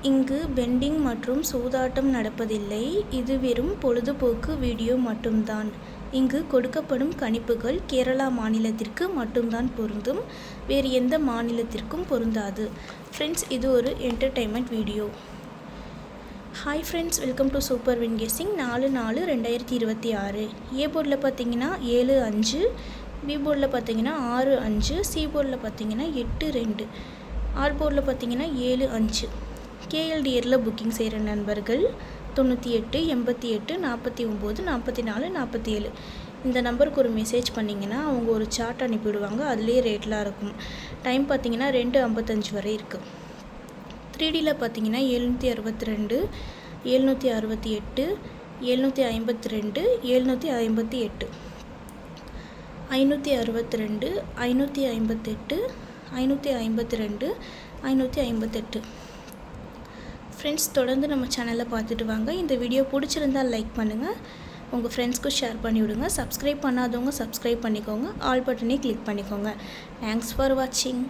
இங்கு பெண்டிங் மற்றும் சூதாட்டம் நடப்பதில்லை. இது வெறும் பொழுதுபோக்கு வீடியோ மட்டும்தான். இங்கு கொடுக்கப்படும் கணிப்புகள் கேரளா மாநிலத்திற்கு மட்டும்தான் பொருந்தும். வேறு எந்த மாநிலத்திற்கும் பொருந்தாது. ஃப்ரெண்ட்ஸ், இது ஒரு entertainment video. Hi friends, welcome to super win guessing. 4/4/2026. ஏ போர்டில் பார்த்தீங்கன்னா 7-5, பி போர்டில் பார்த்தீங்கன்னா 6-5, சி போர்டில் பார்த்தீங்கன்னா 8-2, ஆர் போர்டில் பார்த்தீங்கன்னா 7-5. கேஎல்டிஆரில் புக்கிங் செய்கிற நண்பர்கள் 98 88 49 44 47 இந்த நம்பருக்கு ஒரு மெசேஜ் பண்ணிங்கன்னா அவங்க ஒரு சார்ட் அனுப்பிவிடுவாங்க. அதுலேயே ரேட்லாம் இருக்கும். டைம் பார்த்தீங்கன்னா 2:55 வரை இருக்குது. 3Dயில் பார்த்தீங்கன்னா 762 768 752 758 562 558 552 558. ஃப்ரெண்ட்ஸ், தொடர்ந்து நம்ம சேனலில் பார்த்துட்டு வாங்க. இந்த வீடியோ பிடிச்சிருந்தால் லைக் பண்ணுங்கள், உங்கள் ஃப்ரெண்ட்ஸ்க்கும் ஷேர் பண்ணிவிடுங்க. சப்ஸ்கிரைப் பண்ணாதவங்க சப்ஸ்கிரைப் பண்ணிக்கோங்க, ஆல் பட்டனே கிளிக் பண்ணிக்கோங்க. தேங்க்ஸ் ஃபார் வாட்சிங்.